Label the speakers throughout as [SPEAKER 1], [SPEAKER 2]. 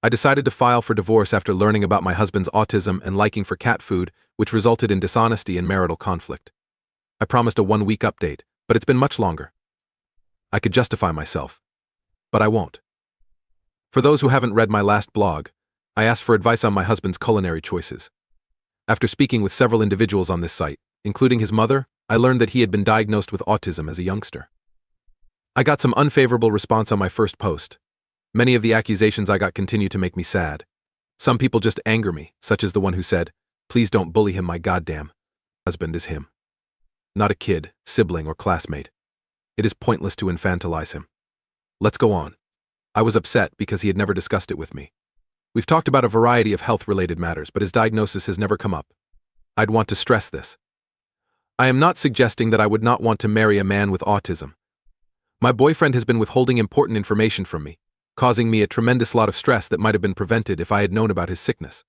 [SPEAKER 1] I decided to file for divorce after learning about my husband's autism and liking for cat food, which resulted in dishonesty and marital conflict. I promised a 1-week update, but it's been much longer. I could justify myself, but I won't. For those who haven't read my last blog, I asked for advice on my husband's culinary choices. After speaking with several individuals on this site, including his mother, I learned that he had been diagnosed with autism as a youngster. I got some unfavorable response on my first post. Many of the accusations I got continue to make me sad. Some people just anger me, such as the one who said, "Please don't bully him, my goddamn husband is him. Not a kid, sibling, or classmate. It is pointless to infantilize him." Let's go on. I was upset because he had never discussed it with me. We've talked about a variety of health-related matters, but his diagnosis has never come up. I'd want to stress this. I am not suggesting that I would not want to marry a man with autism. My boyfriend has been withholding important information from me, causing me a tremendous lot of stress that might have been prevented if I had known about his sickness.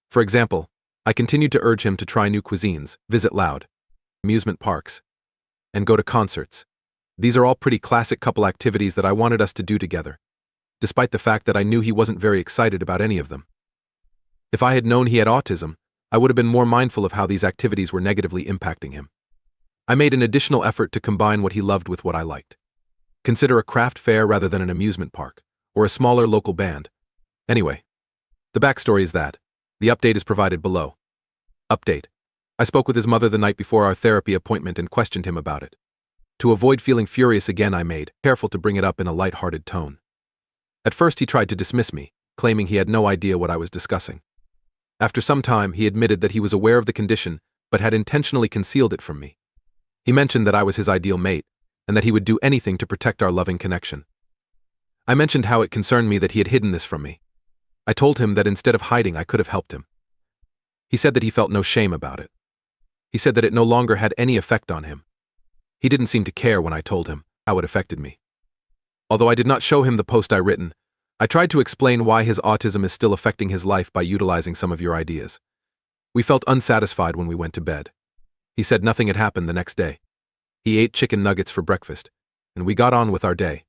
[SPEAKER 1] For example, I continued to urge him to try new cuisines, visit loud amusement parks, and go to concerts. These are all pretty classic couple activities that I wanted us to do together, despite the fact that I knew he wasn't very excited about any of them. If I had known he had autism, I would have been more mindful of how these activities were negatively impacting him. I made an additional effort to combine what he loved with what I liked. Consider a craft fair rather than an amusement park, or a smaller local band. Anyway, the backstory is that. The update is provided below. Update. I spoke with his mother the night before our therapy appointment and questioned him about it. To avoid feeling furious again, I made careful to bring it up in a light-hearted tone. At first he tried to dismiss me, claiming he had no idea what I was discussing. After some time, he admitted that he was aware of the condition, but had intentionally concealed it from me. He mentioned that I was his ideal mate, and that he would do anything to protect our loving connection. I mentioned how it concerned me that he had hidden this from me. I told him that instead of hiding, I could have helped him. He said that he felt no shame about it. He said that it no longer had any effect on him. He didn't seem to care when I told him how it affected me. Although I did not show him the post I written, I tried to explain why his autism is still affecting his life by utilizing some of your ideas. We felt unsatisfied when we went to bed. He said nothing had happened the next day. He ate chicken nuggets for breakfast, and we got on with our day.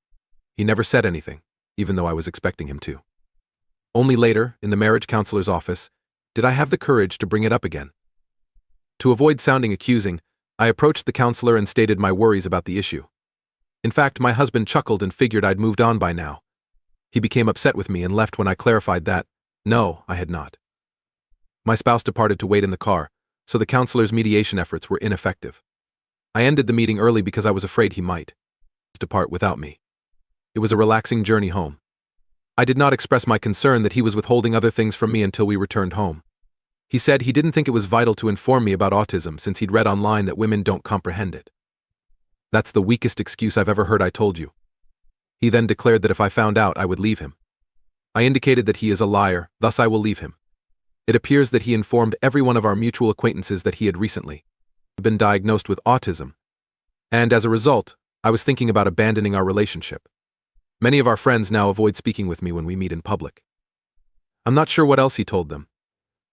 [SPEAKER 1] He never said anything, even though I was expecting him to. Only later, in the marriage counselor's office, did I have the courage to bring it up again. To avoid sounding accusing, I approached the counselor and stated my worries about the issue. In fact, my husband chuckled and figured I'd moved on by now. He became upset with me and left when I clarified that, no, I had not. My spouse departed to wait in the car, so the counselor's mediation efforts were ineffective. I ended the meeting early because I was afraid he might depart without me. It was a relaxing journey home. I did not express my concern that he was withholding other things from me until we returned home. He said he didn't think it was vital to inform me about autism since he'd read online that women don't comprehend it. That's the weakest excuse I've ever heard, I told you. He then declared that if I found out, I would leave him. I indicated that he is a liar, thus I will leave him. It appears that he informed every one of our mutual acquaintances that he had recently been diagnosed with autism. And as a result, I was thinking about abandoning our relationship. Many of our friends now avoid speaking with me when we meet in public. I'm not sure what else he told them,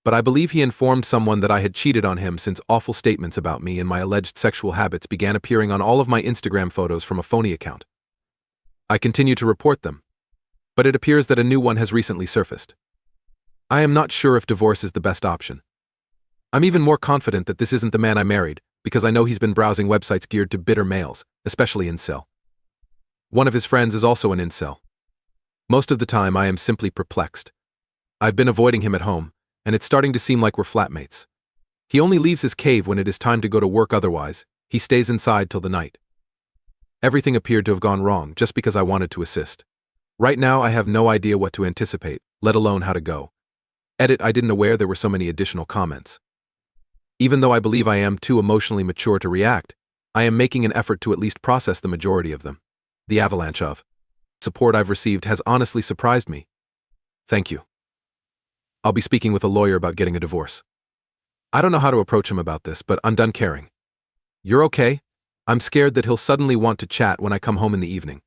[SPEAKER 1] but I believe he informed someone that I had cheated on him since awful statements about me and my alleged sexual habits began appearing on all of my Instagram photos from a phony account. I continue to report them, but it appears that a new one has recently surfaced. I am not sure if divorce is the best option. I'm even more confident that this isn't the man I married, because I know he's been browsing websites geared to bitter males, especially incel. One of his friends is also an incel. Most of the time I am simply perplexed. I've been avoiding him at home, and it's starting to seem like we're flatmates. He only leaves his cave when it is time to go to work, otherwise, he stays inside till the night. Everything appeared to have gone wrong just because I wanted to assist. Right now I have no idea what to anticipate, let alone how to go. Edit, I didn't aware there were so many additional comments. Even though I believe I am too emotionally mature to react, I am making an effort to at least process the majority of them. The avalanche of support I've received has honestly surprised me. Thank you. I'll be speaking with a lawyer about getting a divorce. I don't know how to approach him about this, but I'm done caring. You're okay? I'm scared that he'll suddenly want to chat when I come home in the evening.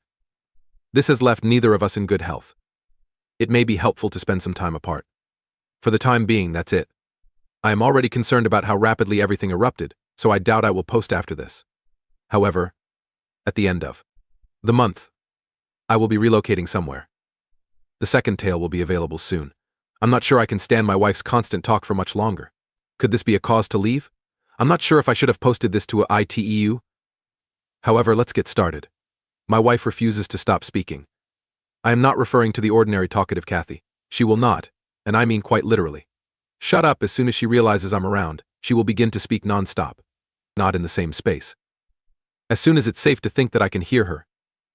[SPEAKER 1] This has left neither of us in good health. It may be helpful to spend some time apart. For the time being, that's it. I am already concerned about how rapidly everything erupted, so I doubt I will post after this. However, at the end of the month, I will be relocating somewhere. The second tale will be available soon. I'm not sure I can stand my wife's constant talk for much longer. Could this be a cause to leave? I'm not sure if I should have posted this to a ITEU. However, let's get started. My wife refuses to stop speaking. I am not referring to the ordinary talkative Kathy. She will not, and I mean quite literally. Shut up as soon as she realizes I'm around. She will begin to speak non-stop. Not in the same space. As soon as it's safe to think that I can hear her,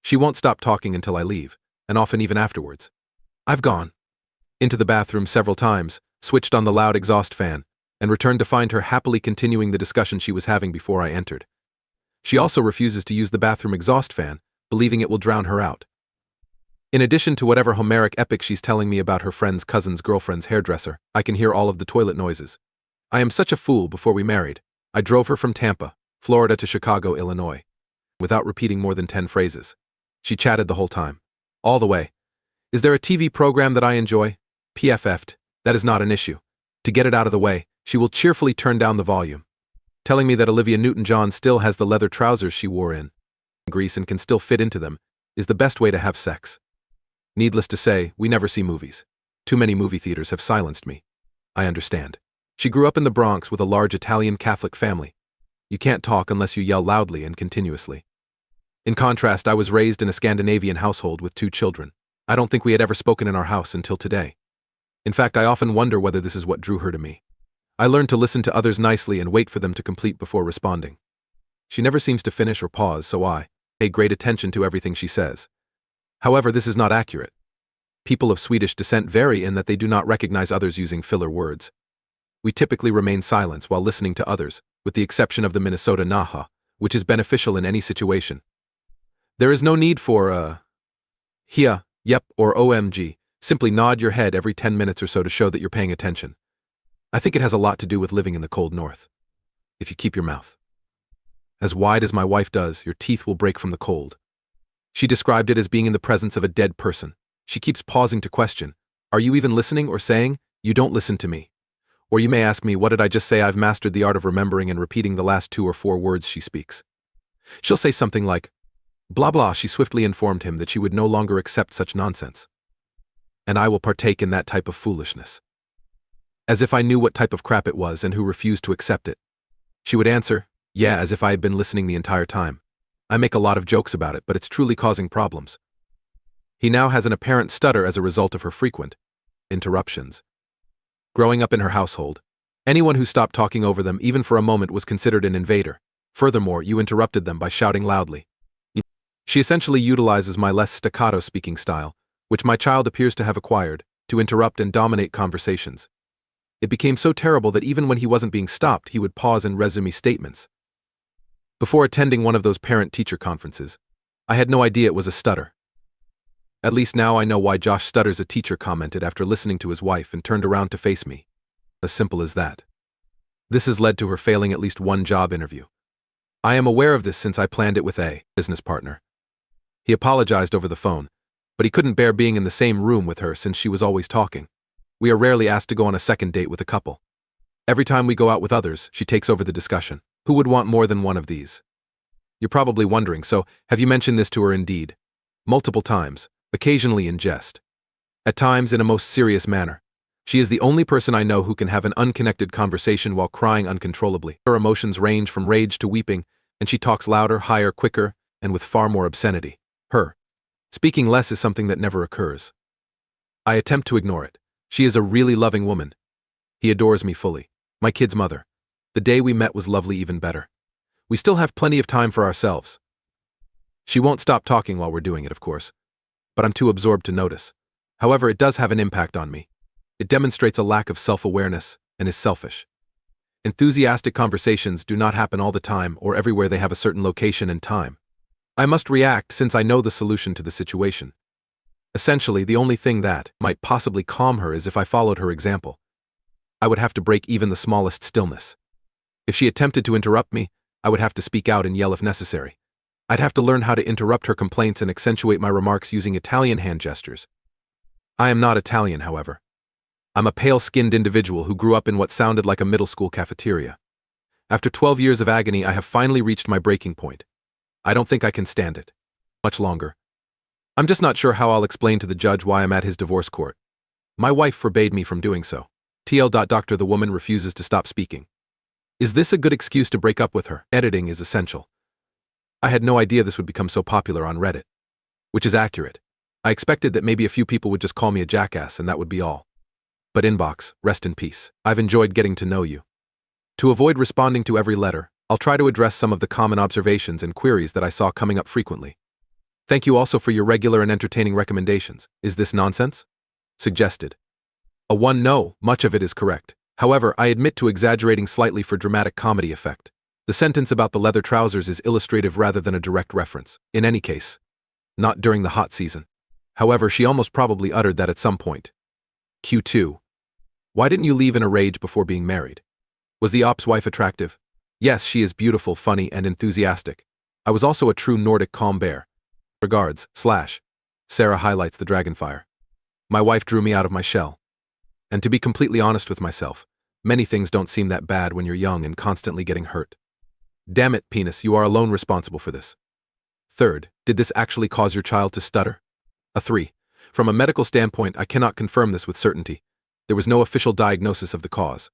[SPEAKER 1] she won't stop talking until I leave, and often even afterwards. I've gone into the bathroom several times, switched on the loud exhaust fan, and returned to find her happily continuing the discussion she was having before I entered. She also refuses to use the bathroom exhaust fan, believing it will drown her out. In addition to whatever Homeric epic she's telling me about her friend's cousin's girlfriend's hairdresser, I can hear all of the toilet noises. I am such a fool. Before we married, I drove her from Tampa, Florida to Chicago, Illinois, without repeating more than 10 phrases. She chatted the whole time. All the way. Is there a TV program that I enjoy? PFF'd. That is not an issue. To get it out of the way, she will cheerfully turn down the volume, telling me that Olivia Newton-John still has the leather trousers she wore in Greece and can still fit into them, is the best way to have sex. Needless to say, we never see movies. Too many movie theaters have silenced me. I understand. She grew up in the Bronx with a large Italian Catholic family. You can't talk unless you yell loudly and continuously. In contrast, I was raised in a Scandinavian household with 2 children. I don't think we had ever spoken in our house until today. In fact, I often wonder whether this is what drew her to me. I learned to listen to others nicely and wait for them to complete before responding. She never seems to finish or pause, so I pay great attention to everything she says. However, this is not accurate. People of Swedish descent vary in that they do not recognize others using filler words. We typically remain silent while listening to others, with the exception of the Minnesota Naha, which is beneficial in any situation. There is no need for hia, yep, or OMG. Simply nod your head every 10 minutes or so to show that you're paying attention. I think it has a lot to do with living in the cold north. If you keep your mouth as wide as my wife does, your teeth will break from the cold. She described it as being in the presence of a dead person. She keeps pausing to question, are you even listening, or saying, you don't listen to me? Or you may ask me, what did I just say? I've mastered the art of remembering and repeating the last 2 or 4 words she speaks. She'll say something like, blah blah. She swiftly informed him that she would no longer accept such nonsense. And I will partake in that type of foolishness. As if I knew what type of crap it was and who refused to accept it. She would answer, yeah, as if I had been listening the entire time. I make a lot of jokes about it, but it's truly causing problems. He now has an apparent stutter as a result of her frequent interruptions. Growing up in her household, anyone who stopped talking over them even for a moment was considered an invader. Furthermore, you interrupted them by shouting loudly. She essentially utilizes my less staccato speaking style, which my child appears to have acquired, to interrupt and dominate conversations. It became so terrible that even when he wasn't being stopped, he would pause and resume statements. Before attending one of those parent-teacher conferences, I had no idea it was a stutter. At least now I know why Josh stutters, a teacher commented after listening to his wife and turned around to face me. As simple as that. This has led to her failing at least one job interview. I am aware of this since I planned it with a business partner. He apologized over the phone, but he couldn't bear being in the same room with her since she was always talking. We are rarely asked to go on a second date with a couple. Every time we go out with others, she takes over the discussion. Who would want more than one of these? You're probably wondering, so have you mentioned this to her? Indeed. Multiple times, occasionally in jest. At times in a most serious manner. She is the only person I know who can have an unconnected conversation while crying uncontrollably. Her emotions range from rage to weeping, and she talks louder, higher, quicker, and with far more obscenity. Her speaking less is something that never occurs. I attempt to ignore it. She is a really loving woman. He adores me fully. My kid's mother. The day we met was lovely, even better. We still have plenty of time for ourselves. She won't stop talking while we're doing it, of course, but I'm too absorbed to notice. However, it does have an impact on me. It demonstrates a lack of self-awareness and is selfish. Enthusiastic conversations do not happen all the time or everywhere. They have a certain location and time. I must react since I know the solution to the situation. Essentially, the only thing that might possibly calm her is if I followed her example. I would have to break even the smallest stillness. If she attempted to interrupt me, I would have to speak out and yell if necessary. I'd have to learn how to interrupt her complaints and accentuate my remarks using Italian hand gestures. I am not Italian, however. I'm a pale-skinned individual who grew up in what sounded like a middle school cafeteria. After 12 years of agony, I have finally reached my breaking point. I don't think I can stand it much longer. I'm just not sure how I'll explain to the judge why I'm at his divorce court. My wife forbade me from doing so. Doctor, the woman refuses to stop speaking. Is this a good excuse to break up with her? Editing is essential. I had no idea this would become so popular on Reddit. Which is accurate. I expected that maybe a few people would just call me a jackass and that would be all. But inbox, rest in peace. I've enjoyed getting to know you. To avoid responding to every letter, I'll try to address some of the common observations and queries that I saw coming up frequently. Thank you also for your regular and entertaining recommendations. Is this nonsense? Suggested. A 1 No, much of it is correct. However, I admit to exaggerating slightly for dramatic comedy effect. The sentence about the leather trousers is illustrative rather than a direct reference. In any case, not during the hot season. However, she almost probably uttered that at some point. Q2. Why didn't you leave in a rage before being married? Was the op's wife attractive? Yes, she is beautiful, funny, and enthusiastic. I was also a true Nordic calm bear. Regards, / Sarah highlights the dragonfire. My wife drew me out of my shell. And to be completely honest with myself, many things don't seem that bad when you're young and constantly getting hurt. Damn it, penis, you are alone responsible for this. Third, did this actually cause your child to stutter? A 3. From a medical standpoint, I cannot confirm this with certainty. There was no official diagnosis of the cause.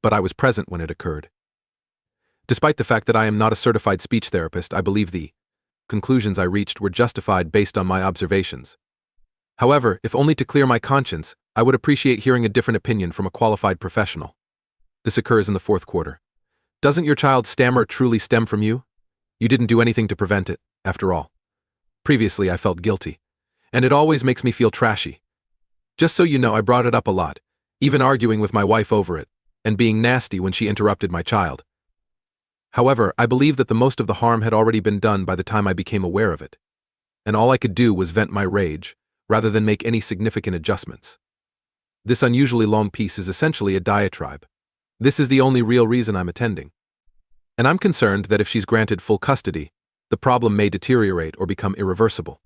[SPEAKER 1] But I was present when it occurred. Despite the fact that I am not a certified speech therapist, I believe the conclusions I reached were justified based on my observations. However, if only to clear my conscience, I would appreciate hearing a different opinion from a qualified professional. This occurs in the 4th quarter. Doesn't your child's stammer truly stem from you? You didn't do anything to prevent it, after all. Previously, I felt guilty. And it always makes me feel trashy. Just so you know, I brought it up a lot, even arguing with my wife over it, and being nasty when she interrupted my child. However, I believe that the most of the harm had already been done by the time I became aware of it. And all I could do was vent my rage, rather than make any significant adjustments. This unusually long piece is essentially a diatribe. This is the only real reason I'm attending. And I'm concerned that if she's granted full custody, the problem may deteriorate or become irreversible.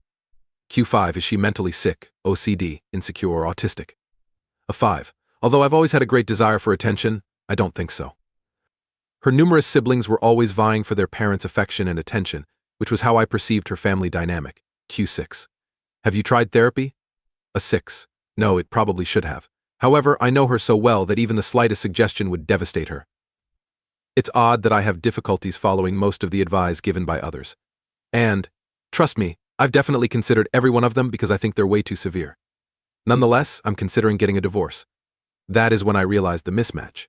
[SPEAKER 1] Q5. Is she mentally sick, OCD, insecure, or autistic? A 5. Although I've always had a great desire for attention, I don't think so. Her numerous siblings were always vying for their parents' affection and attention, which was how I perceived her family dynamic. Q6. Have you tried therapy? A 6. No, it probably should have. However, I know her so well that even the slightest suggestion would devastate her. It's odd that I have difficulties following most of the advice given by others. And, trust me, I've definitely considered every one of them because I think they're way too severe. Nonetheless, I'm considering getting a divorce. That is when I realized the mismatch.